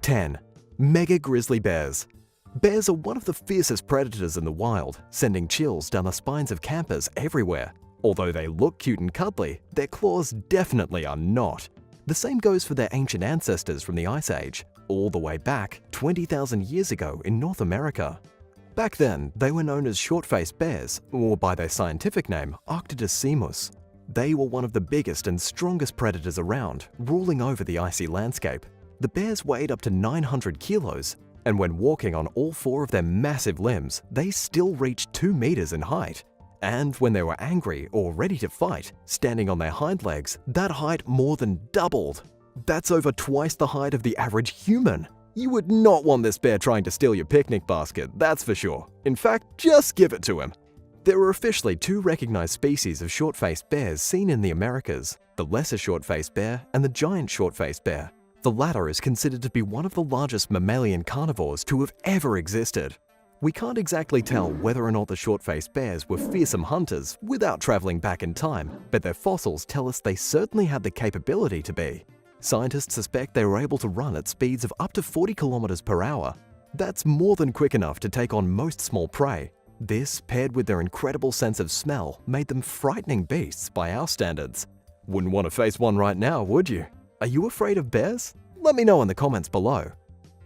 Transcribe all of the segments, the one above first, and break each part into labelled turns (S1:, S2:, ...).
S1: 10. Mega grizzly bears. Bears are one of the fiercest predators in the wild, sending chills down the spines of campers everywhere. Although they look cute and cuddly, their claws definitely are not. The same goes for their ancient ancestors from the Ice Age, all the way back 20,000 years ago in North America. Back then, they were known as short-faced bears, or by their scientific name, Arctodecimus. They were one of the biggest and strongest predators around, ruling over the icy landscape. The bears weighed up to 900 kilos, and when walking on all four of their massive limbs, they still reached 2 meters in height. And when they were angry or ready to fight, standing on their hind legs, that height more than doubled. That's over twice the height of the average human. You would not want this bear trying to steal your picnic basket, that's for sure. In fact, just give it to him. There are officially 2 recognized species of short-faced bears seen in the Americas, the lesser short-faced bear and the giant short-faced bear. The latter is considered to be one of the largest mammalian carnivores to have ever existed. We can't exactly tell whether or not the short-faced bears were fearsome hunters without traveling back in time, but their fossils tell us they certainly had the capability to be. Scientists suspect they were able to run at speeds of up to 40 kilometers per hour. That's more than quick enough to take on most small prey. This, paired with their incredible sense of smell, made them frightening beasts by our standards. Wouldn't want to face one right now, would you? Are you afraid of bears? Let me know in the comments below.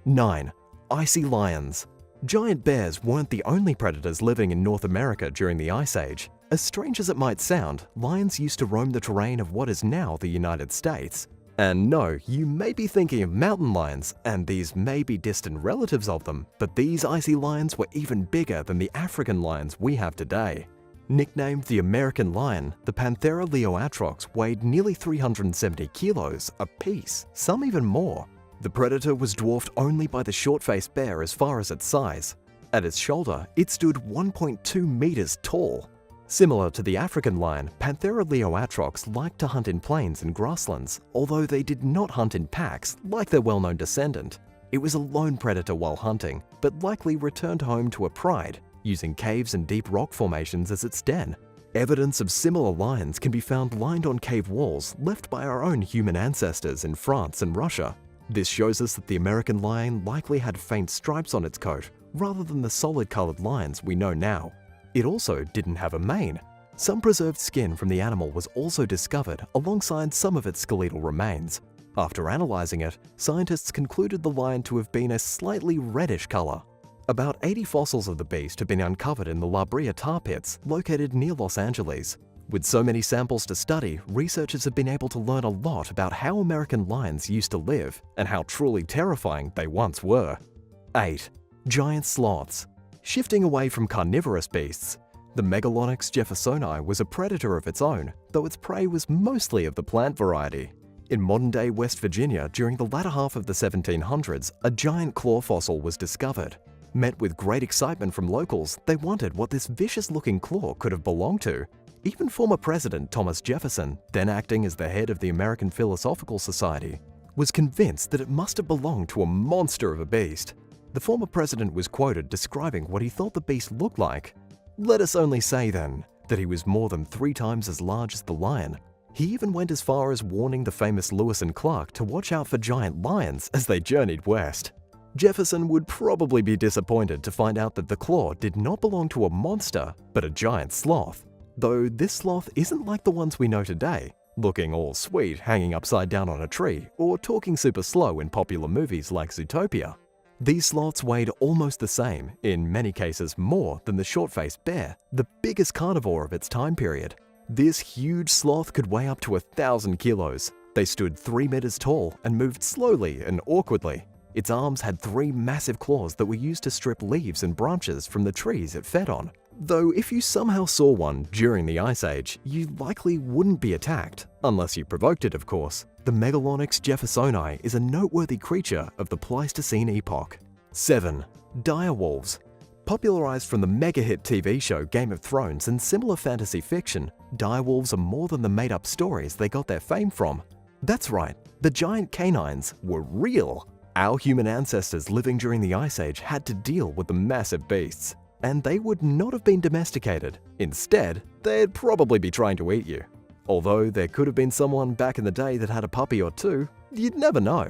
S1: 9. Icy lions. Giant bears weren't the only predators living in North America during the Ice Age. As strange as it might sound, lions used to roam the terrain of what is now the United States. And no, you may be thinking of mountain lions, and these may be distant relatives of them, but these icy lions were even bigger than the African lions we have today. Nicknamed the American lion, the Panthera leoatrox weighed nearly 370 kilos apiece, some even more. The predator was dwarfed only by the short-faced bear as far as its size. At its shoulder, it stood 1.2 meters tall. Similar to the African lion, Panthera leoatrox liked to hunt in plains and grasslands, although they did not hunt in packs like their well-known descendant. It was a lone predator while hunting, but likely returned home to a pride, using caves and deep rock formations as its den. Evidence of similar lions can be found lined on cave walls left by our own human ancestors in France and Russia. This shows us that the American lion likely had faint stripes on its coat, rather than the solid-colored lions we know now. It also didn't have a mane. Some preserved skin from the animal was also discovered alongside some of its skeletal remains. After analyzing it, scientists concluded the lion to have been a slightly reddish color. About 80 fossils of the beast have been uncovered in the La Brea tar pits located near Los Angeles. With so many samples to study, researchers have been able to learn a lot about how American lions used to live and how truly terrifying they once were. 8. Giant sloths. Shifting away from carnivorous beasts, the Megalonyx jeffersoni was a predator of its own, though its prey was mostly of the plant variety. In modern-day West Virginia during the latter half of the 1700s, a giant claw fossil was discovered. Met with great excitement from locals, they wondered what this vicious-looking claw could have belonged to. Even former President Thomas Jefferson, then acting as the head of the American Philosophical Society, was convinced that it must have belonged to a monster of a beast. The former president was quoted describing what he thought the beast looked like. Let us only say then that he was more than 3 times as large as the lion. He even went as far as warning the famous Lewis and Clark to watch out for giant lions as they journeyed west. Jefferson would probably be disappointed to find out that the claw did not belong to a monster, but a giant sloth. Though this sloth isn't like the ones we know today, looking all sweet hanging upside down on a tree or talking super slow in popular movies like Zootopia. These sloths weighed almost the same, in many cases more, than the short-faced bear, the biggest carnivore of its time period. This huge sloth could weigh up to 1,000 kilos. They stood 3 meters tall and moved slowly and awkwardly. Its arms had 3 massive claws that were used to strip leaves and branches from the trees it fed on. Though if you somehow saw one during the Ice Age, you likely wouldn't be attacked, unless you provoked it of course. The Megalonyx jeffersoni is a noteworthy creature of the Pleistocene epoch. 7. Direwolves. Popularized from the mega-hit TV show Game of Thrones and similar fantasy fiction, direwolves are more than the made-up stories they got their fame from. That's right, the giant canines were real. Our human ancestors living during the Ice Age had to deal with the massive beasts, and they would not have been domesticated. Instead, they'd probably be trying to eat you. Although there could have been someone back in the day that had a puppy or two, you'd never know.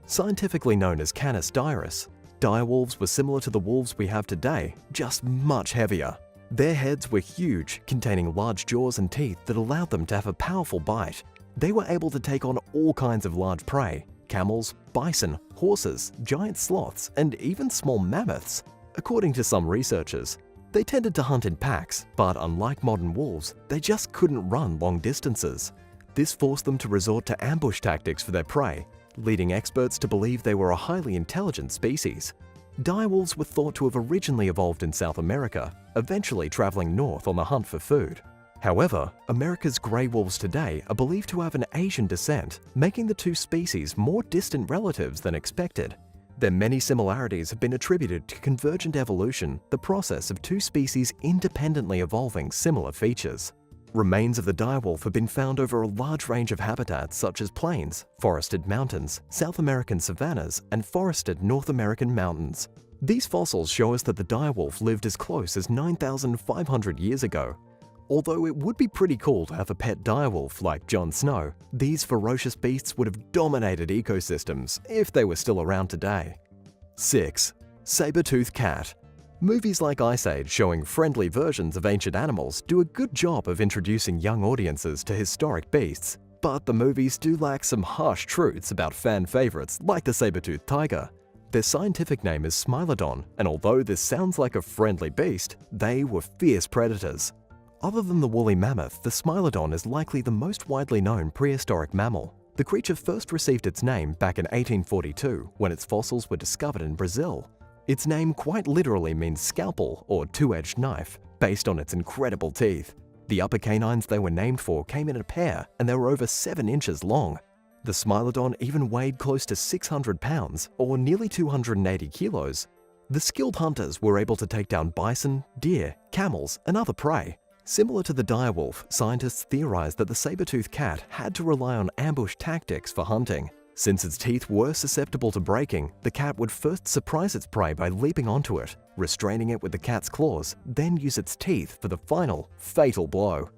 S1: Scientifically known as Canis dirus, direwolves were similar to the wolves we have today, just much heavier. Their heads were huge, containing large jaws and teeth that allowed them to have a powerful bite. They were able to take on all kinds of large prey: camels, bison, horses, giant sloths, and even small mammoths. According to some researchers, they tended to hunt in packs, but unlike modern wolves, they just couldn't run long distances. This forced them to resort to ambush tactics for their prey, leading experts to believe they were a highly intelligent species. Direwolves were thought to have originally evolved in South America, eventually traveling north on the hunt for food. However, America's grey wolves today are believed to have an Asian descent, making the two species more distant relatives than expected. Their many similarities have been attributed to convergent evolution, the process of two species independently evolving similar features. Remains of the direwolf have been found over a large range of habitats such as plains, forested mountains, South American savannas, and forested North American mountains. These fossils show us that the direwolf lived as close as 9,500 years ago. Although it would be pretty cool to have a pet direwolf like Jon Snow, these ferocious beasts would have dominated ecosystems if they were still around today. 6. Saber-toothed cat. Movies like Ice Age showing friendly versions of ancient animals do a good job of introducing young audiences to historic beasts, but the movies do lack some harsh truths about fan favorites like the saber-toothed tiger. Their scientific name is Smilodon, and although this sounds like a friendly beast, they were fierce predators. Other than the woolly mammoth, the Smilodon is likely the most widely known prehistoric mammal. The creature first received its name back in 1842 when its fossils were discovered in Brazil. Its name quite literally means scalpel or two-edged knife, based on its incredible teeth. The upper canines they were named for came in a pair, and they were over 7 inches long. The Smilodon even weighed close to 600 pounds, or nearly 280 kilos. The skilled hunters were able to take down bison, deer, camels, and other prey. Similar to the direwolf, scientists theorized that the saber-toothed cat had to rely on ambush tactics for hunting. Since its teeth were susceptible to breaking, the cat would first surprise its prey by leaping onto it, restraining it with the cat's claws, then use its teeth for the final, fatal blow.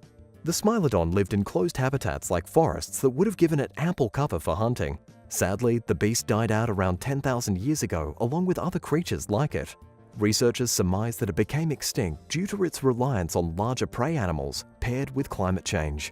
S1: The Smilodon lived in closed habitats like forests that would have given it ample cover for hunting. Sadly, the beast died out around 10,000 years ago along with other creatures like it. Researchers surmise that it became extinct due to its reliance on larger prey animals paired with climate change.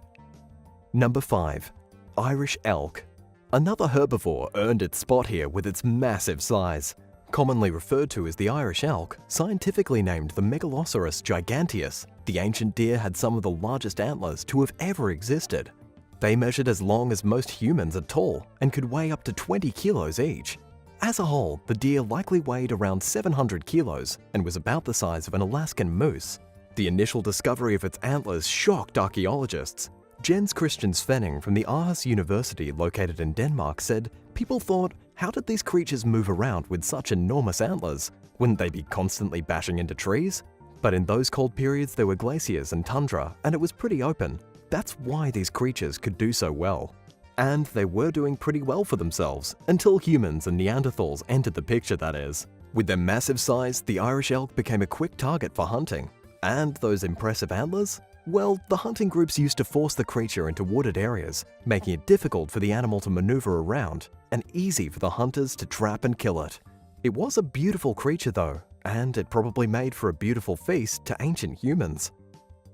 S1: Number 5. Irish elk. Another herbivore earned its spot here with its massive size. Commonly referred to as the Irish elk, scientifically named the Megaloceros giganteus, the ancient deer had some of the largest antlers to have ever existed. They measured as long as most humans are tall and could weigh up to 20 kilos each. As a whole, the deer likely weighed around 700 kilos and was about the size of an Alaskan moose. The initial discovery of its antlers shocked archaeologists. Jens Christian Svenning from the Aarhus University located in Denmark said, "People thought, how did these creatures move around with such enormous antlers? Wouldn't they be constantly bashing into trees?" But in those cold periods there were glaciers and tundra, and it was pretty open. That's why these creatures could do so well. And they were doing pretty well for themselves, until humans and Neanderthals entered the picture, that is. With their massive size, the Irish elk became a quick target for hunting. And those impressive antlers? Well, the hunting groups used to force the creature into wooded areas, making it difficult for the animal to maneuver around, and easy for the hunters to trap and kill it. It was a beautiful creature though, and it probably made for a beautiful feast to ancient humans.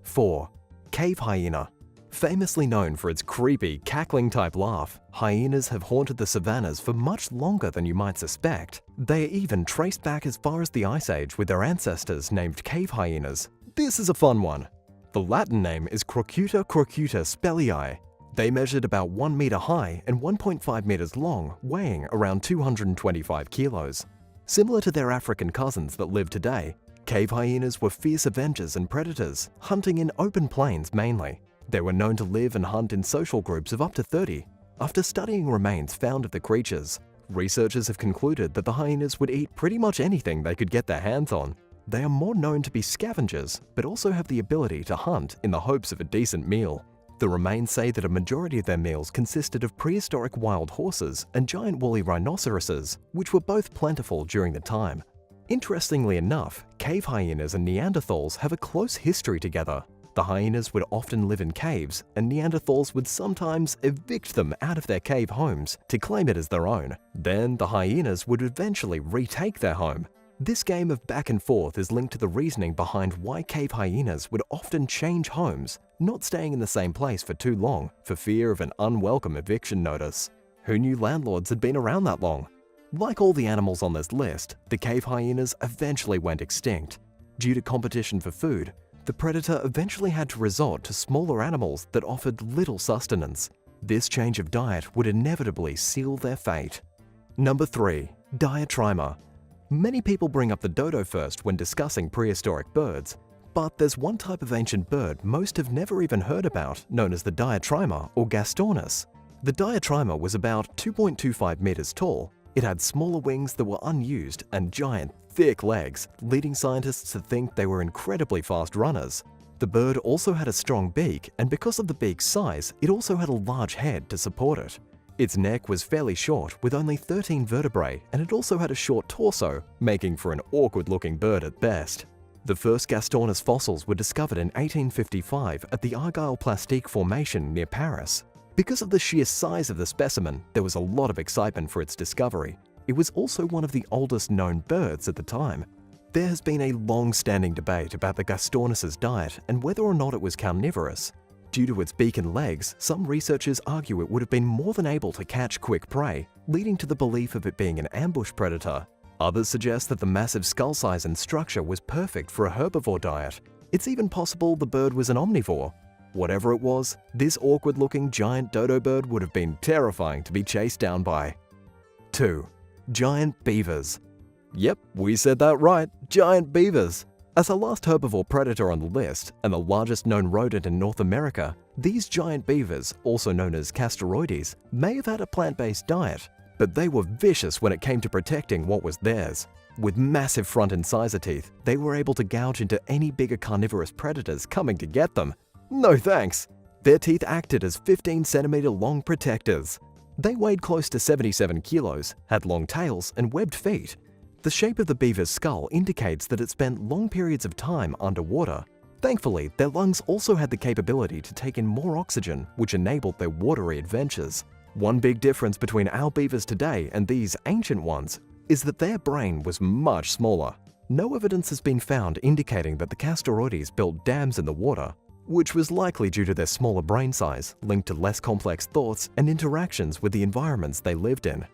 S1: 4. Cave hyena. Famously known for its creepy, cackling-type laugh, hyenas have haunted the savannas for much longer than you might suspect. They are even traced back as far as the Ice Age with their ancestors named cave hyenas. This is a fun one. The Latin name is Crocuta crocuta spelii. They measured about 1 meter high and 1.5 meters long, weighing around 225 kilos. Similar to their African cousins that live today, cave hyenas were fierce avengers and predators, hunting in open plains mainly. They were known to live and hunt in social groups of up to 30. After studying remains found of the creatures, researchers have concluded that the hyenas would eat pretty much anything they could get their hands on. They are more known to be scavengers, but also have the ability to hunt in the hopes of a decent meal. The remains say that a majority of their meals consisted of prehistoric wild horses and giant woolly rhinoceroses, which were both plentiful during the time. Interestingly enough, cave hyenas and Neanderthals have a close history together. The hyenas would often live in caves, and Neanderthals would sometimes evict them out of their cave homes to claim it as their own. Then the hyenas would eventually retake their home. This game of back and forth is linked to the reasoning behind why cave hyenas would often change homes, not staying in the same place for too long for fear of an unwelcome eviction notice. Who knew landlords had been around that long? Like all the animals on this list, the cave hyenas eventually went extinct. Due to competition for food, the predator eventually had to resort to smaller animals that offered little sustenance. This change of diet would inevitably seal their fate. Number 3. Diatryma. Many people bring up the dodo first when discussing prehistoric birds, but there's one type of ancient bird most have never even heard about, known as the diatryma or gastornis. The diatryma was about 2.25 meters tall. It had smaller wings that were unused and giant, thick legs, leading scientists to think they were incredibly fast runners. The bird also had a strong beak, and because of the beak's size, it also had a large head to support it. Its neck was fairly short, with only 13 vertebrae, and it also had a short torso, making for an awkward-looking bird at best. The first Gastornis fossils were discovered in 1855 at the Argyle Plastique Formation near Paris. Because of the sheer size of the specimen, there was a lot of excitement for its discovery. It was also one of the oldest known birds at the time. There has been a long-standing debate about the Gastornis' diet and whether or not it was carnivorous. Due to its beak and legs, some researchers argue it would have been more than able to catch quick prey, leading to the belief of it being an ambush predator. Others suggest that the massive skull size and structure was perfect for a herbivore diet. It's even possible the bird was an omnivore. Whatever it was, this awkward-looking giant dodo bird would have been terrifying to be chased down by. 2. Giant beavers. Yep, we said that right, giant beavers. As the last herbivore predator on the list, and the largest known rodent in North America, these giant beavers, also known as Castoroides, may have had a plant-based diet, but they were vicious when it came to protecting what was theirs. With massive front incisor teeth, they were able to gouge into any bigger carnivorous predators coming to get them. No thanks! Their teeth acted as 15-centimeter long protectors. They weighed close to 77 kilos, had long tails, and webbed feet. The shape of the beaver's skull indicates that it spent long periods of time underwater. Thankfully, their lungs also had the capability to take in more oxygen, which enabled their watery adventures. One big difference between our beavers today and these ancient ones is that their brain was much smaller. No evidence has been found indicating that the Castoroides built dams in the water, which was likely due to their smaller brain size, linked to less complex thoughts and interactions with the environments they lived in.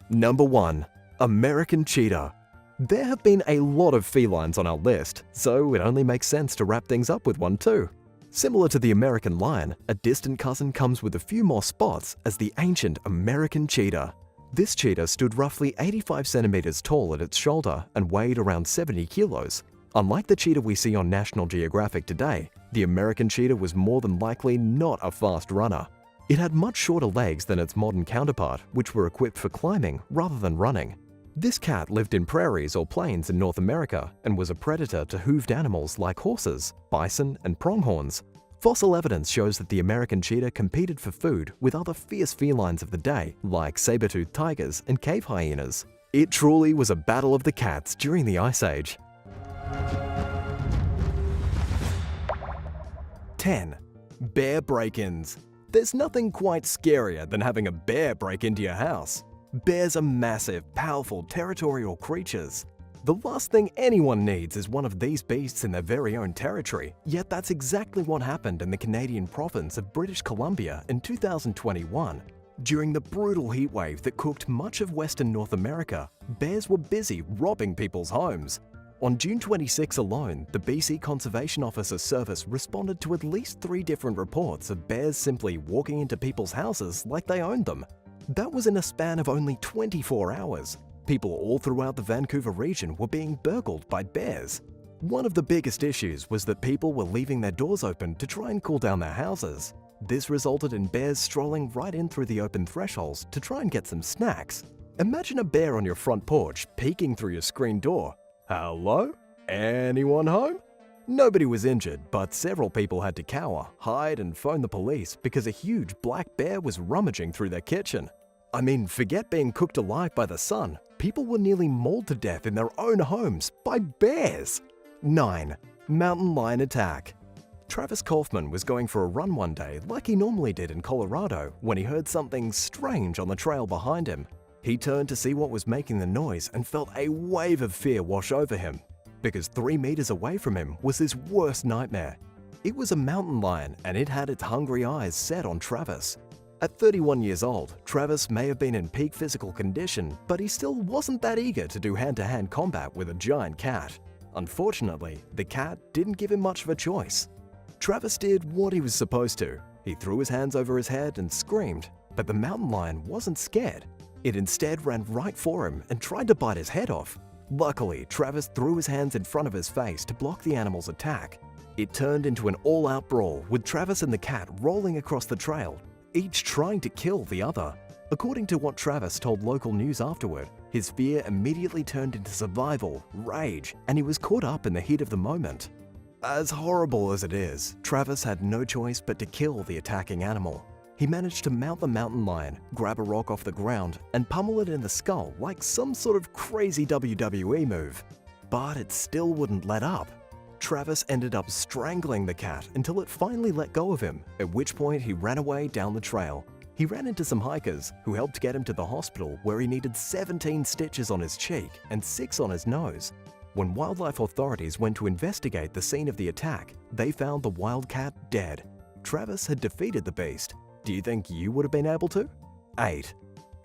S1: Number 1. American cheetah. There have been a lot of felines on our list, so it only makes sense to wrap things up with one too. Similar to the American lion, a distant cousin comes with a few more spots as the ancient American cheetah. This cheetah stood roughly 85 centimeters tall at its shoulder and weighed around 70 kilos. Unlike the cheetah we see on National Geographic today, the American cheetah was more than likely not a fast runner. It had much shorter legs than its modern counterpart, which were equipped for climbing rather than running. This cat lived in prairies or plains in North America and was a predator to hooved animals like horses, bison, and pronghorns. Fossil evidence shows that the American cheetah competed for food with other fierce felines of the day like saber-toothed tigers and cave hyenas. It truly was a battle of the cats during the Ice Age. 10. Bear break-ins. There's nothing quite scarier than having a bear break into your house. Bears are massive, powerful, territorial creatures. The last thing anyone needs is one of these beasts in their very own territory, yet that's exactly what happened in the Canadian province of British Columbia in 2021. During the brutal heatwave that cooked much of Western North America, bears were busy robbing people's homes. On June 26 alone, the BC Conservation Officer Service responded to at least 3 different reports of bears simply walking into people's houses like they owned them. That was in a span of only 24 hours. People all throughout the Vancouver region were being burgled by bears. One of the biggest issues was that people were leaving their doors open to try and cool down their houses. This resulted in bears strolling right in through the open thresholds to try and get some snacks. Imagine a bear on your front porch peeking through your screen door. Hello? Anyone home? Nobody was injured, but several people had to cower, hide, and phone the police because a huge black bear was rummaging through their kitchen. I mean, forget being cooked alive by the sun. People were nearly mauled to death in their own homes by bears. 9. Mountain lion attack. Travis Kaufman was going for a run one day like he normally did in Colorado when he heard something strange on the trail behind him. He turned to see what was making the noise and felt a wave of fear wash over him, because 3 meters away from him was his worst nightmare. It was a mountain lion and it had its hungry eyes set on Travis. At 31 years old, Travis may have been in peak physical condition, but he still wasn't that eager to do hand-to-hand combat with a giant cat. Unfortunately, the cat didn't give him much of a choice. Travis did what he was supposed to. He threw his hands over his head and screamed, but the mountain lion wasn't scared. It instead ran right for him and tried to bite his head off. Luckily, Travis threw his hands in front of his face to block the animal's attack. It turned into an all-out brawl with Travis and the cat rolling across the trail, each trying to kill the other. According to what Travis told local news afterward, his fear immediately turned into survival, rage, and he was caught up in the heat of the moment. As horrible as it is, Travis had no choice but to kill the attacking animal. He managed to mount the mountain lion, grab a rock off the ground, and pummel it in the skull like some sort of crazy WWE move. But it still wouldn't let up. Travis ended up strangling the cat until it finally let go of him, at which point he ran away down the trail. He ran into some hikers who helped get him to the hospital where he needed 17 stitches on his cheek and 6 on his nose. When wildlife authorities went to investigate the scene of the attack, they found the wildcat dead. Travis had defeated the beast. Do you think you would have been able to? 8.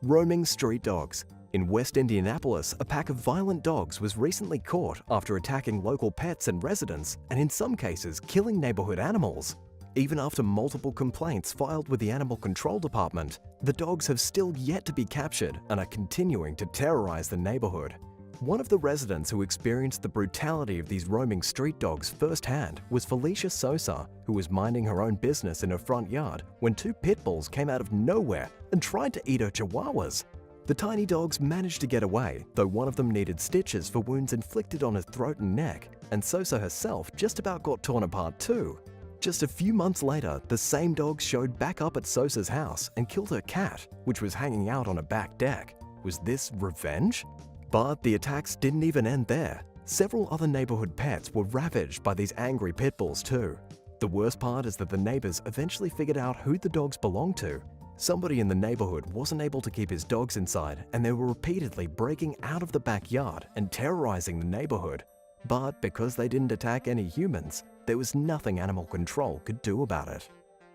S1: Roaming street dogs. In West Indianapolis, a pack of violent dogs was recently caught after attacking local pets and residents, and in some cases killing neighborhood animals. Even after multiple complaints filed with the Animal Control Department, the dogs have still yet to be captured and are continuing to terrorize the neighborhood. One of the residents who experienced the brutality of these roaming street dogs firsthand was Felicia Sosa, who was minding her own business in her front yard when 2 pit bulls came out of nowhere and tried to eat her chihuahuas. The tiny dogs managed to get away, though one of them needed stitches for wounds inflicted on his throat and neck, and Sosa herself just about got torn apart too. Just a few months later, the same dogs showed back up at Sosa's house and killed her cat, which was hanging out on a back deck. Was this revenge? But the attacks didn't even end there. Several other neighborhood pets were ravaged by these angry pit bulls too. The worst part is that the neighbors eventually figured out who the dogs belonged to. Somebody in the neighborhood wasn't able to keep his dogs inside, and they were repeatedly breaking out of the backyard and terrorizing the neighborhood. But because they didn't attack any humans, there was nothing animal control could do about it.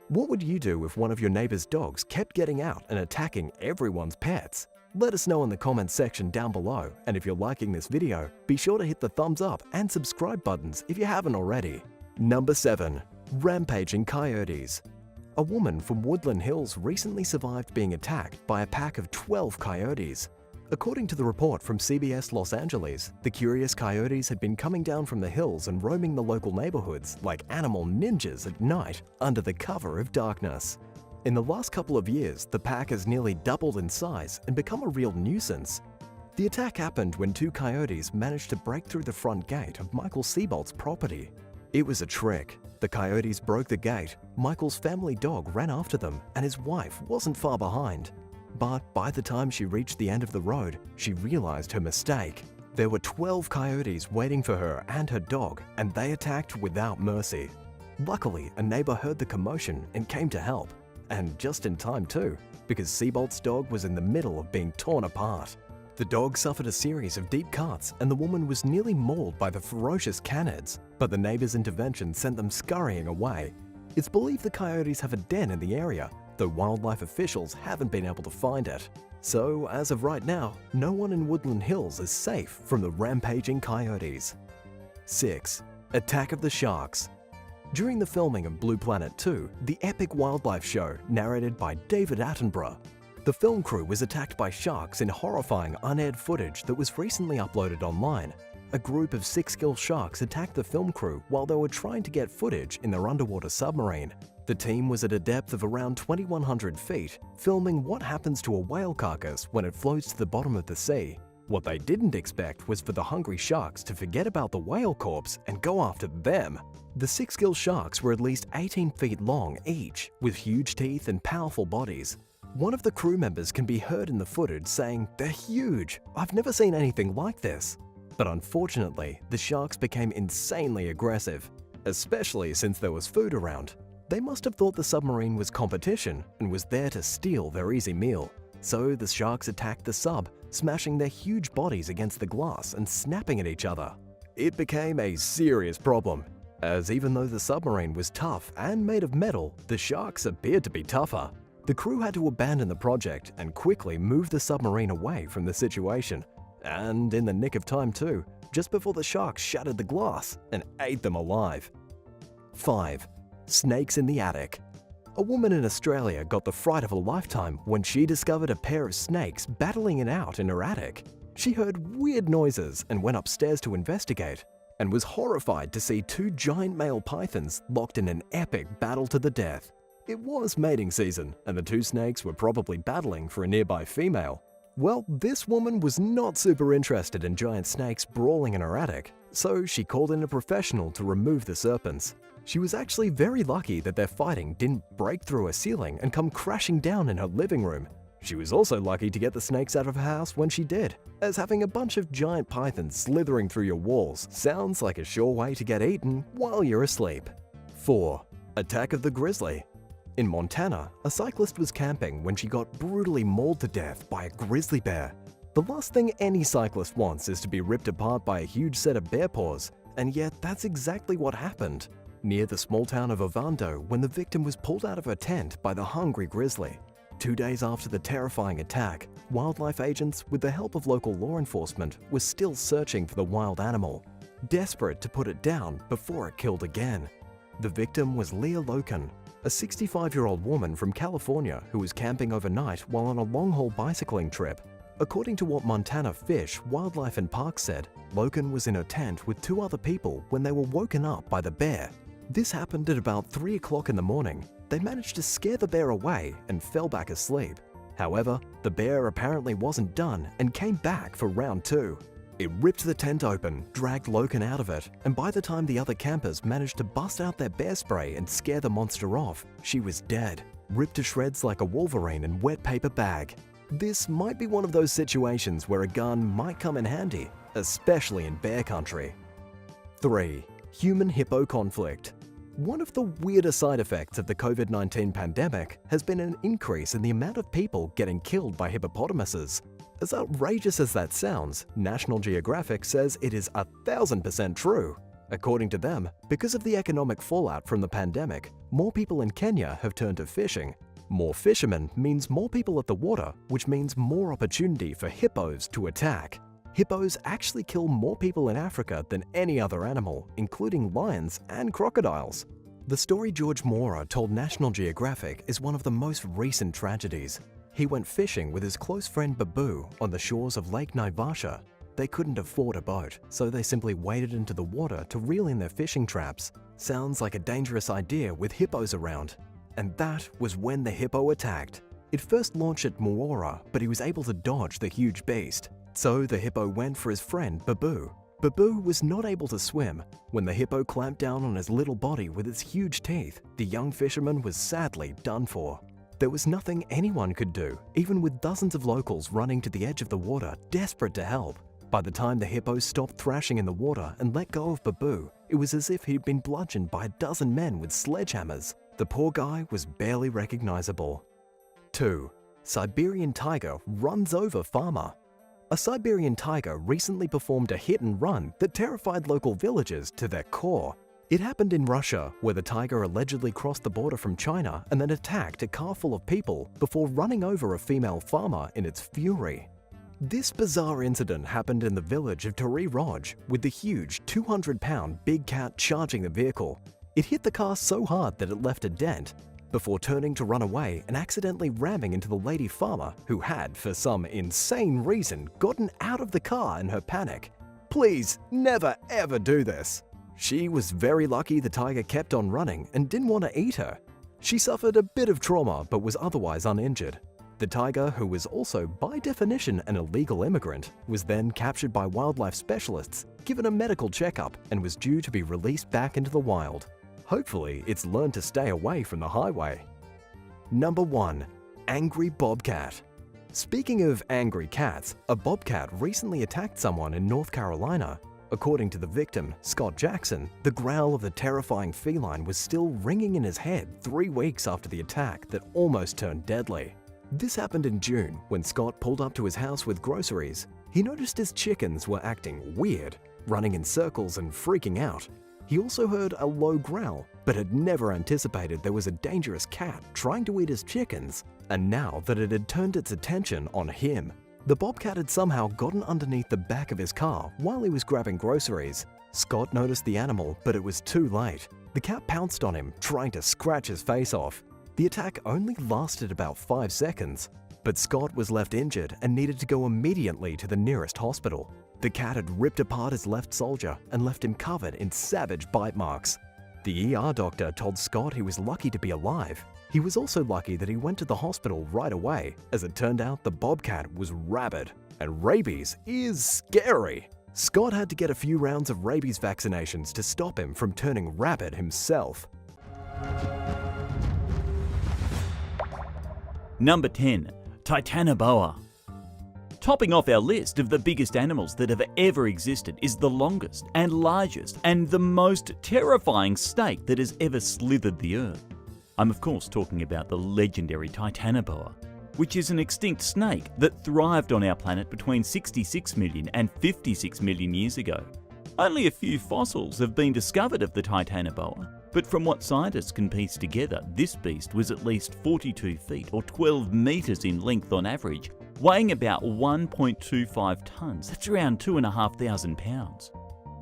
S1: What would you do if one of your neighbor's dogs kept getting out and attacking everyone's pets? Let us know in the comments section down below, and if you're liking this video, be sure to hit the thumbs up and subscribe buttons if you haven't already. Number 7. Rampaging Coyotes. A woman from Woodland Hills recently survived being attacked by a pack of 12 coyotes. According to the report from CBS Los Angeles, the curious coyotes had been coming down from the hills and roaming the local neighborhoods like animal ninjas at night under the cover of darkness. In the last couple of years, the pack has nearly doubled in size and become a real nuisance. The attack happened when 2 coyotes managed to break through the front gate of Michael Seabolt's property. It was a trick. The coyotes broke the gate, Michael's family dog ran after them, and his wife wasn't far behind. But by the time she reached the end of the road, she realized her mistake. There were 12 coyotes waiting for her and her dog, and they attacked without mercy. Luckily, a neighbor heard the commotion and came to help. And just in time too, because Seabolt's dog was in the middle of being torn apart. The dog suffered a series of deep cuts and the woman was nearly mauled by the ferocious canids, but the neighbor's intervention sent them scurrying away. It's believed the coyotes have a den in the area, though wildlife officials haven't been able to find it. So, as of right now, no one in Woodland Hills is safe from the rampaging coyotes. 6. Attack of the Sharks. During the filming of Blue Planet 2, the epic wildlife show narrated by David Attenborough, the film crew was attacked by sharks in horrifying unaired footage that was recently uploaded online. A group of 6-gill sharks attacked the film crew while they were trying to get footage in their underwater submarine. The team was at a depth of around 2,100 feet, filming what happens to a whale carcass when it floats to the bottom of the sea. What they didn't expect was for the hungry sharks to forget about the whale corpse and go after them. The 6-gill sharks were at least 18 feet long each, with huge teeth and powerful bodies. One of the crew members can be heard in the footage saying, "They're huge, I've never seen anything like this." But unfortunately, the sharks became insanely aggressive. especially since there was food around. They must have thought the submarine was competition and was there to steal their easy meal. So the sharks attacked the sub, smashing their huge bodies against the glass and snapping at each other. It became a serious problem, as even though the submarine was tough and made of metal, the sharks appeared to be tougher. The crew had to abandon the project and quickly move the submarine away from the situation. And in the nick of time too, just before the sharks shattered the glass and ate them alive. 5. Snakes in the attic. A woman in Australia got the fright of a lifetime when she discovered a pair of snakes battling it out in her attic. She heard weird noises and went upstairs to investigate, and was horrified to see two giant male pythons locked in an epic battle to the death. It was mating season, and the two snakes were probably battling for a nearby female. Well, this woman was not super interested in giant snakes brawling in her attic, so she called in a professional to remove the serpents. She was actually very lucky that their fighting didn't break through a ceiling and come crashing down in her living room. She was also lucky to get the snakes out of her house when she did, as having a bunch of giant pythons slithering through your walls sounds like a sure way to get eaten while you're asleep. 4. Attack of the Grizzly. In Montana, a cyclist was camping when she got brutally mauled to death by a grizzly bear. The last thing any cyclist wants is to be ripped apart by a huge set of bear paws, and yet that's exactly what happened near the small town of Ovando when the victim was pulled out of her tent by the hungry grizzly. 2 days after the terrifying attack, wildlife agents, with the help of local law enforcement, were still searching for the wild animal, desperate to put it down before it killed again. The victim was Leah Loken, a 65-year-old woman from California who was camping overnight while on a long-haul bicycling trip. According to what Montana Fish, Wildlife and Parks said, Loken was in her tent with 2 other people when they were woken up by the bear. This happened at about 3 o'clock in the morning. They managed to scare the bear away and fell back asleep. However, the bear apparently wasn't done and came back for round 2. It ripped the tent open, dragged Loken out of it, and by the time the other campers managed to bust out their bear spray and scare the monster off, she was dead, ripped to shreds like a wolverine in wet paper bag. This might be one of those situations where a gun might come in handy, especially in bear country. 3. Human-hippo conflict. One of the weirder side effects of the COVID-19 pandemic has been an increase in the amount of people getting killed by hippopotamuses. As outrageous as that sounds, National Geographic says it is 1000% true. According to them, because of the economic fallout from the pandemic, more people in Kenya have turned to fishing. More fishermen means more people at the water, which means more opportunity for hippos to attack. Hippos actually kill more people in Africa than any other animal, including lions and crocodiles. The story George Mora told National Geographic is one of the most recent tragedies. He went fishing with his close friend Babu on the shores of Lake Naivasha. They couldn't afford a boat, so they simply waded into the water to reel in their fishing traps. Sounds like a dangerous idea with hippos around. And that was when the hippo attacked. It first launched at Moora, but he was able to dodge the huge beast. So the hippo went for his friend Babu. Babu was not able to swim. When the hippo clamped down on his little body with its huge teeth, the young fisherman was sadly done for. There was nothing anyone could do, even with dozens of locals running to the edge of the water, desperate to help. By the time the hippo stopped thrashing in the water and let go of Babu, it was as if he'd been bludgeoned by a dozen men with sledgehammers. The poor guy was barely recognizable. 2. Siberian tiger runs over farmer. A Siberian tiger recently performed a hit and run that terrified local villagers to their core. It happened in Russia, where the tiger allegedly crossed the border from China and then attacked a car full of people before running over a female farmer in its fury. This bizarre incident happened in the village of Tria, with the huge 200-pound big cat charging the vehicle. It hit the car so hard that it left a dent, before turning to run away and accidentally ramming into the lady farmer who had, for some insane reason, gotten out of the car in her panic. Please, never ever do this. She was very lucky the tiger kept on running and didn't want to eat her. She suffered a bit of trauma but was otherwise uninjured. The tiger, who was also by definition an illegal immigrant, was then captured by wildlife specialists, given a medical checkup, and was due to be released back into the wild. Hopefully, it's learned to stay away from the highway. Number 1. Angry Bobcat. Speaking of angry cats, a bobcat recently attacked someone in North Carolina. According to the victim, Scott Jackson, the growl of the terrifying feline was still ringing in his head 3 weeks after the attack that almost turned deadly. This happened in June when Scott pulled up to his house with groceries. He noticed his chickens were acting weird, running in circles and freaking out. He also heard a low growl, but had never anticipated there was a dangerous cat trying to eat his chickens. And now that it had turned its attention on him, the Bobcat had somehow gotten underneath the back of his car while he was grabbing groceries. Scott noticed the animal, but it was too late. The cat pounced on him, trying to scratch his face off. The attack only lasted about 5 seconds, but Scott was left injured and needed to go immediately to the nearest hospital. The cat had ripped apart his left soldier and left him covered in savage bite marks. The ER doctor told Scott he was lucky to be alive. He was also lucky that he went to the hospital right away. As it turned out, the Bobcat was rabid, and rabies is scary. Scott had to get a few rounds of rabies vaccinations to stop him from turning rabid himself.
S2: Number 10. Titanoboa. Topping off our list of the biggest animals that have ever existed is the longest and largest and the most terrifying snake that has ever slithered the earth. I'm of course talking about the legendary Titanoboa, which is an extinct snake that thrived on our planet between 66 million and 56 million years ago. Only a few fossils have been discovered of the Titanoboa, but from what scientists can piece together, this beast was at least 42 feet or 12 meters in length on average, weighing about 1.25 tons. That's around 2,500 pounds.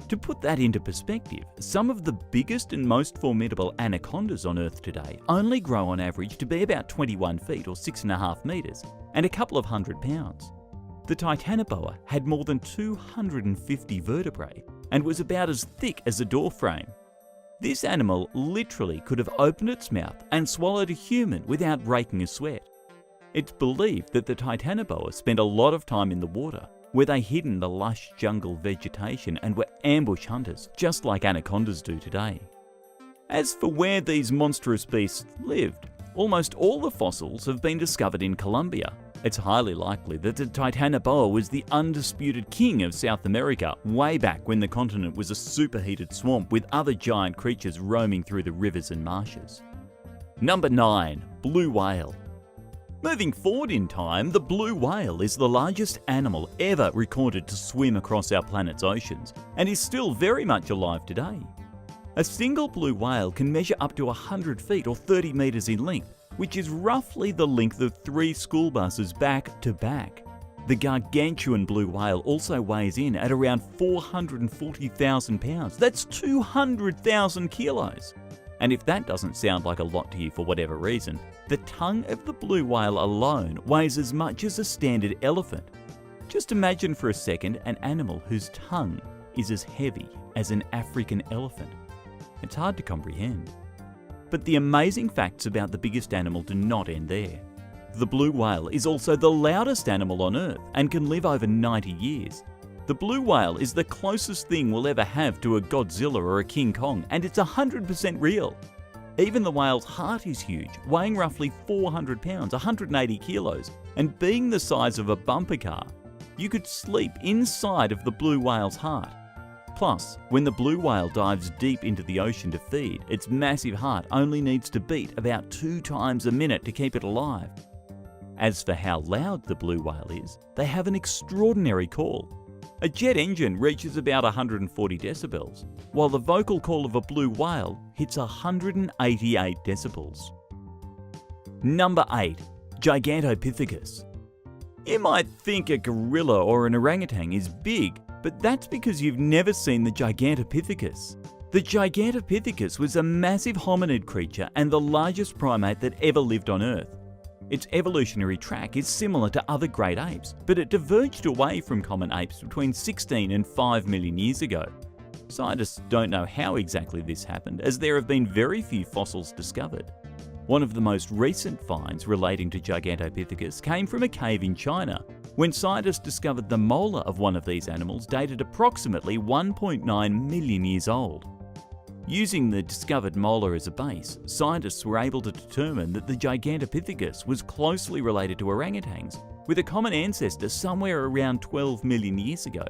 S2: To put that into perspective, some of the biggest and most formidable anacondas on Earth today only grow on average to be about 21 feet or 6.5 meters and a couple of 100 pounds. The Titanoboa had more than 250 vertebrae and was about as thick as a door frame. This animal literally could have opened its mouth and swallowed a human without breaking a sweat. It's believed that the Titanoboa spent a lot of time in the water, where they hid in the lush jungle vegetation and were ambush hunters, just like anacondas do today. As for where these monstrous beasts lived, almost all the fossils have been discovered in Colombia. It's highly likely that the Titanoboa was the undisputed king of South America way back when the continent was a superheated swamp with other giant creatures roaming through the rivers and marshes. Number 9. Blue whale. Moving forward in time, the blue whale is the largest animal ever recorded to swim across our planet's oceans and is still very much alive today. A single blue whale can measure up to 100 feet or 30 meters in length, which is roughly the length of 3 school buses back to back. The gargantuan blue whale also weighs in at around 440,000 pounds. That's 200,000 kilos. And if that doesn't sound like a lot to you for whatever reason, the tongue of the blue whale alone weighs as much as a standard elephant. Just imagine for a second an animal whose tongue is as heavy as an African elephant. It's hard to comprehend. But the amazing facts about the biggest animal do not end there. The blue whale is also the loudest animal on Earth and can live over 90 years. The blue whale is the closest thing we'll ever have to a Godzilla or a King Kong, and it's 100% real. Even the whale's heart is huge, weighing roughly 400 pounds, 180 kilos, and being the size of a bumper car. You could sleep inside of the blue whale's heart. Plus, when the blue whale dives deep into the ocean to feed, its massive heart only needs to beat about 2 times a minute to keep it alive. As for how loud the blue whale is, they have an extraordinary call. A jet engine reaches about 140 decibels, while the vocal call of a blue whale hits 188 decibels. Number 8. Gigantopithecus. You might think a gorilla or an orangutan is big, but that's because you've never seen the Gigantopithecus. The Gigantopithecus was a massive hominid creature and the largest primate that ever lived on Earth. Its evolutionary track is similar to other great apes, but it diverged away from common apes between 16 and 5 million years ago. Scientists don't know how exactly this happened, as there have been very few fossils discovered. One of the most recent finds relating to Gigantopithecus came from a cave in China, when scientists discovered the molar of one of these animals dated approximately 1.9 million years old. Using the discovered molar as a base, scientists were able to determine that the Gigantopithecus was closely related to orangutans, with a common ancestor somewhere around 12 million years ago.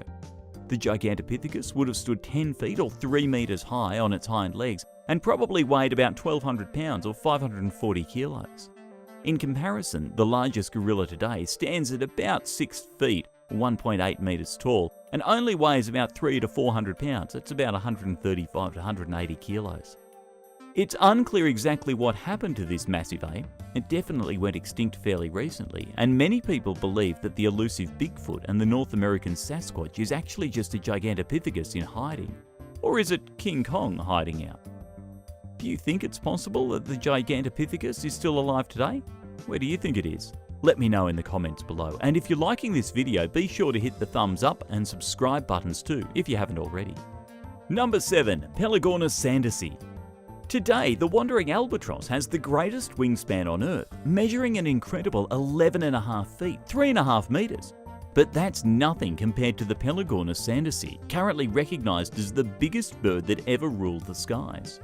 S2: The Gigantopithecus would have stood 10 feet or 3 meters high on its hind legs and probably weighed about 1,200 pounds or 540 kilos. In comparison, the largest gorilla today stands at about 6 feet, 1.8 meters tall, and only weighs about 300 to 400 pounds. That's about 135 to 180 kilos. It's unclear exactly what happened to this massive ape. It definitely went extinct fairly recently, and many people believe that the elusive Bigfoot and the North American Sasquatch is actually just a Gigantopithecus in hiding. Or is it King Kong hiding out? Do you think it's possible that the Gigantopithecus is still alive today? Where do you think it is? Let me know in the comments below. And if you're liking this video, be sure to hit the thumbs up and subscribe buttons too, if you haven't already. Number 7. Pelagornis sandersi. Today, the wandering albatross has the greatest wingspan on Earth, measuring an incredible 11.5 feet, 3.5 meters. But that's nothing compared to the Pelagornis sandersi, currently recognized as the biggest bird that ever ruled the skies.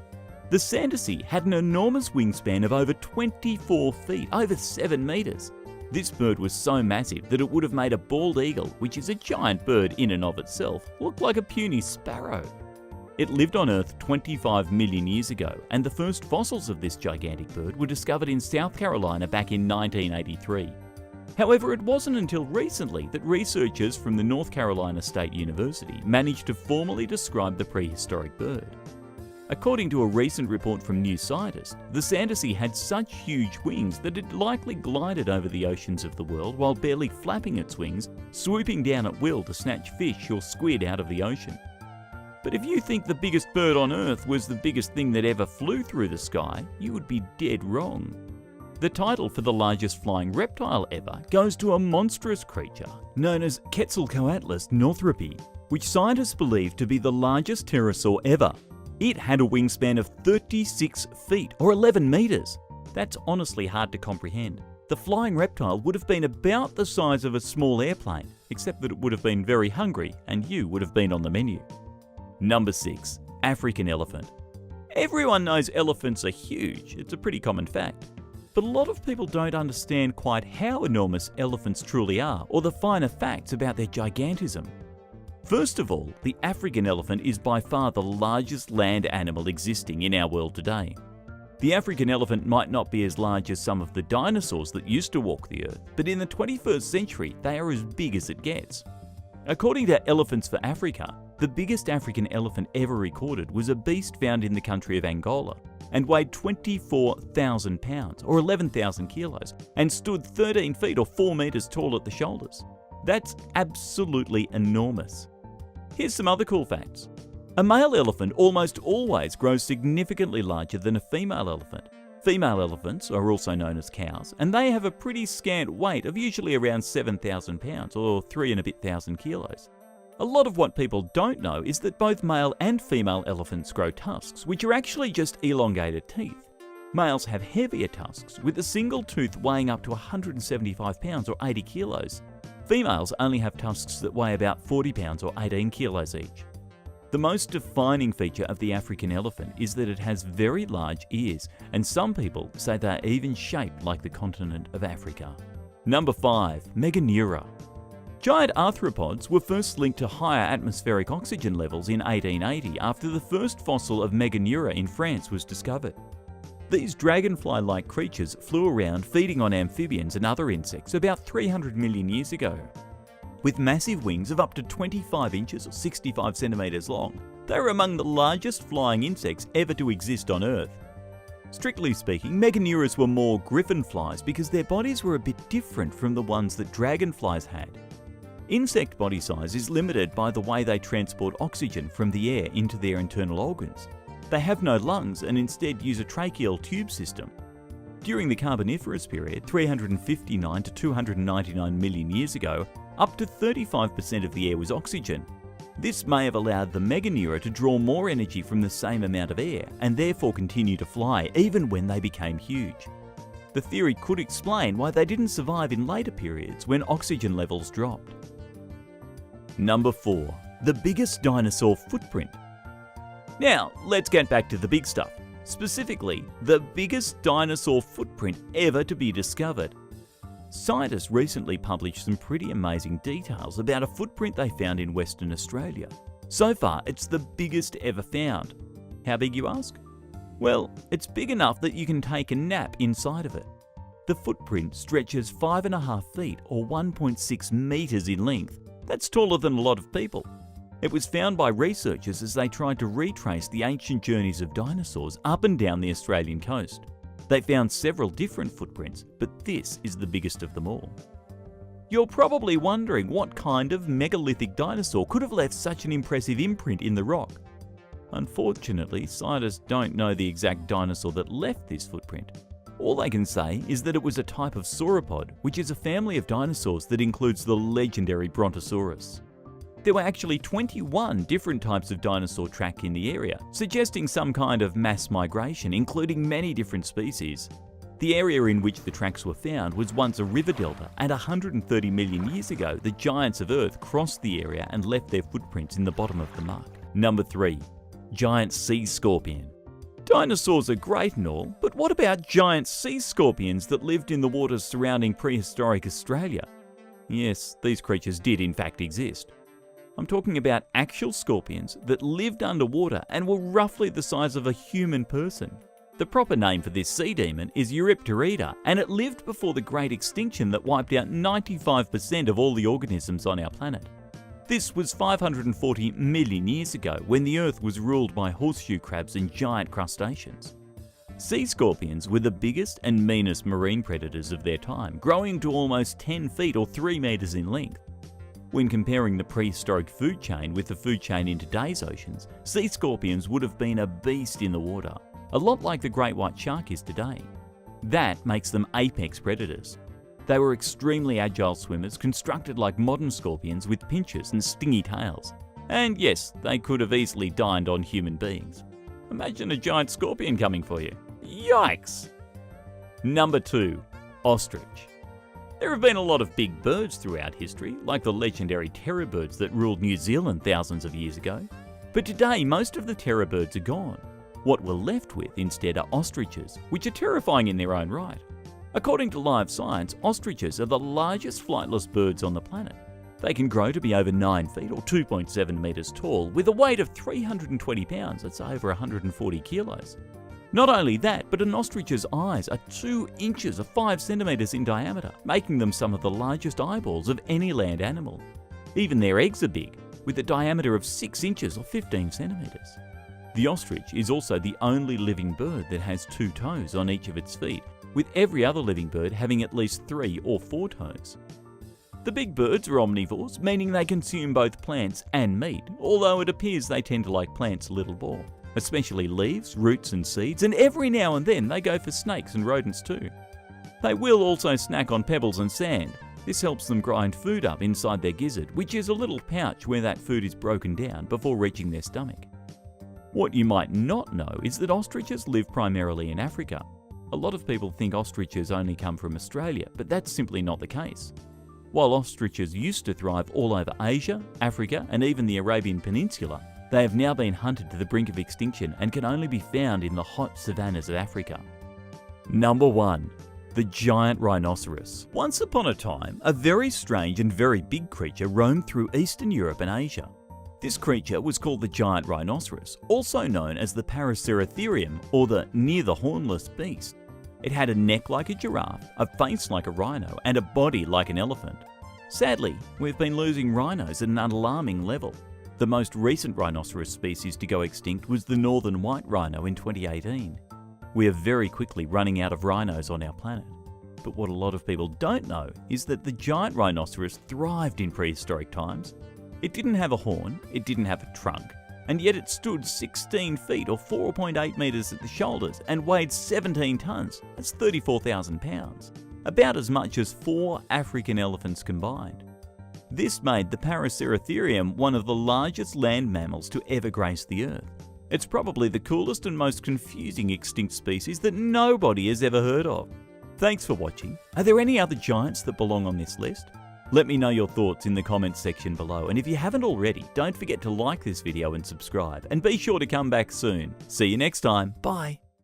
S2: The sandersi had an enormous wingspan of over 24 feet, over 7 meters. This bird was so massive that it would have made a bald eagle, which is a giant bird in and of itself, look like a puny sparrow. It lived on Earth 25 million years ago, and the first fossils of this gigantic bird were discovered in South Carolina back in 1983. However, it wasn't until recently that researchers from the North Carolina State University managed to formally describe the prehistoric bird. According to a recent report from New Scientist, the sandersi had such huge wings that it likely glided over the oceans of the world while barely flapping its wings, swooping down at will to snatch fish or squid out of the ocean. But if you think the biggest bird on Earth was the biggest thing that ever flew through the sky, you would be dead wrong. The title for the largest flying reptile ever goes to a monstrous creature known as Quetzalcoatlus northropi, which scientists believe to be the largest pterosaur ever. It had a wingspan of 36 feet or 11 meters. That's honestly hard to comprehend. The flying reptile would have been about the size of a small airplane, except that it would have been very hungry and you would have been on the menu. Number 6. African elephant. Everyone knows elephants are huge, it's a pretty common fact. But a lot of people don't understand quite how enormous elephants truly are, or the finer facts about their gigantism. First of all, the African elephant is by far the largest land animal existing in our world today. The African elephant might not be as large as some of the dinosaurs that used to walk the earth, but in the 21st century, they are as big as it gets. According to Elephants for Africa, the biggest African elephant ever recorded was a beast found in the country of Angola and weighed 24,000 pounds or 11,000 kilos and stood 13 feet or 4 meters tall at the shoulders. That's absolutely enormous. Here's some other cool facts. A male elephant almost always grows significantly larger than a female elephant. Female elephants are also known as cows, and they have a pretty scant weight of usually around 7,000 pounds or 3,000 kilos. A lot of what people don't know is that both male and female elephants grow tusks, which are actually just elongated teeth. Males have heavier tusks, with a single tooth weighing up to 175 pounds or 80 kilos. Females only have tusks that weigh about 40 pounds or 18 kilos each. The most defining feature of the African elephant is that it has very large ears, and some people say they are even shaped like the continent of Africa. Number 5. Meganeura. Giant arthropods were first linked to higher atmospheric oxygen levels in 1880 after the first fossil of Meganeura in France was discovered. These dragonfly-like creatures flew around feeding on amphibians and other insects about 300 million years ago. With massive wings of up to 25 inches or 65 centimeters long, they are among the largest flying insects ever to exist on Earth. Strictly speaking, Meganeuras were more griffin flies because their bodies were a bit different from the ones that dragonflies had. Insect body size is limited by the way they transport oxygen from the air into their internal organs. They have no lungs and instead use a tracheal tube system. During the Carboniferous period, 359 to 299 million years ago, up to 35% of the air was oxygen. This may have allowed the Meganeura to draw more energy from the same amount of air and therefore continue to fly even when they became huge. The theory could explain why they didn't survive in later periods when oxygen levels dropped. Number 4. The biggest dinosaur footprint. Now, let's get back to the big stuff. Specifically, the biggest dinosaur footprint ever to be discovered. Scientists recently published some pretty amazing details about a footprint they found in Western Australia. So far, it's the biggest ever found. How big, you ask? Well, it's big enough that you can take a nap inside of it. The footprint stretches 5.5 feet or 1.6 meters in length. That's taller than a lot of people. It was found by researchers as they tried to retrace the ancient journeys of dinosaurs up and down the Australian coast. They found several different footprints, but this is the biggest of them all. You're probably wondering what kind of megalithic dinosaur could have left such an impressive imprint in the rock. Unfortunately, scientists don't know the exact dinosaur that left this footprint. All they can say is that it was a type of sauropod, which is a family of dinosaurs that includes the legendary Brontosaurus. There were actually 21 different types of dinosaur track in the area, suggesting some kind of mass migration, including many different species. The area in which the tracks were found was once a river delta, and 130 million years ago, the giants of Earth crossed the area and left their footprints in the bottom of the muck. Number 3. Giant sea scorpion. Dinosaurs are great and all, but what about giant sea scorpions that lived in the waters surrounding prehistoric Australia? Yes, these creatures did in fact exist. I'm talking about actual scorpions that lived underwater and were roughly the size of a human person. The proper name for this sea demon is Eurypterida, and it lived before the Great Extinction that wiped out 95% of all the organisms on our planet. This was 540 million years ago, when the Earth was ruled by horseshoe crabs and giant crustaceans. Sea scorpions were the biggest and meanest marine predators of their time, growing to almost 10 feet or 3 meters in length. When comparing the prehistoric food chain with the food chain in today's oceans, sea scorpions would have been a beast in the water, a lot like the great white shark is today. That makes them apex predators. They were extremely agile swimmers, constructed like modern scorpions with pinchers and stingy tails. And yes, they could have easily dined on human beings. Imagine a giant scorpion coming for you. Yikes! Number 2. Ostrich. There have been a lot of big birds throughout history, like the legendary terror birds that ruled New Zealand thousands of years ago. But today, most of the terror birds are gone. What we're left with instead are ostriches, which are terrifying in their own right. According to Live Science, ostriches are the largest flightless birds on the planet. They can grow to be over 9 feet or 2.7 meters tall, with a weight of 320 pounds, that's over 140 kilos. Not only that, but an ostrich's eyes are 2 inches or 5 centimeters in diameter, making them some of the largest eyeballs of any land animal. Even their eggs are big, with a diameter of 6 inches or 15 centimeters. The ostrich is also the only living bird that has 2 toes on each of its feet, with every other living bird having at least 3 or 4 toes. The big birds are omnivores, meaning they consume both plants and meat, although it appears they tend to like plants a little more, especially leaves, roots and seeds, and every now and then they go for snakes and rodents too. They will also snack on pebbles and sand. This helps them grind food up inside their gizzard, which is a little pouch where that food is broken down before reaching their stomach. What you might not know is that ostriches live primarily in Africa. A lot of people think ostriches only come from Australia, but that's simply not the case. While ostriches used to thrive all over Asia, Africa, and even the Arabian Peninsula, they have now been hunted to the brink of extinction and can only be found in the hot savannas of Africa. Number 1. The giant rhinoceros. Once upon a time, a very strange and very big creature roamed through Eastern Europe and Asia. This creature was called the giant rhinoceros, also known as the Paraceratherium, or the near the hornless beast. It had a neck like a giraffe, a face like a rhino, and a body like an elephant. Sadly, we've been losing rhinos at an alarming level. The most recent rhinoceros species to go extinct was the northern white rhino in 2018. We are very quickly running out of rhinos on our planet. But what a lot of people don't know is that the giant rhinoceros thrived in prehistoric times. It didn't have a horn, it didn't have a trunk, and yet it stood 16 feet or 4.8 meters at the shoulders and weighed 17 tons, that's 34,000 pounds, about as much as 4 African elephants combined. This made the Paraceratherium one of the largest land mammals to ever grace the Earth. It's probably the coolest and most confusing extinct species that nobody has ever heard of. Thanks for watching. Are there any other giants that belong on this list? Let me know your thoughts in the comments section below, and if you haven't already, don't forget to like this video and subscribe, and be sure to come back soon. See you next time. Bye.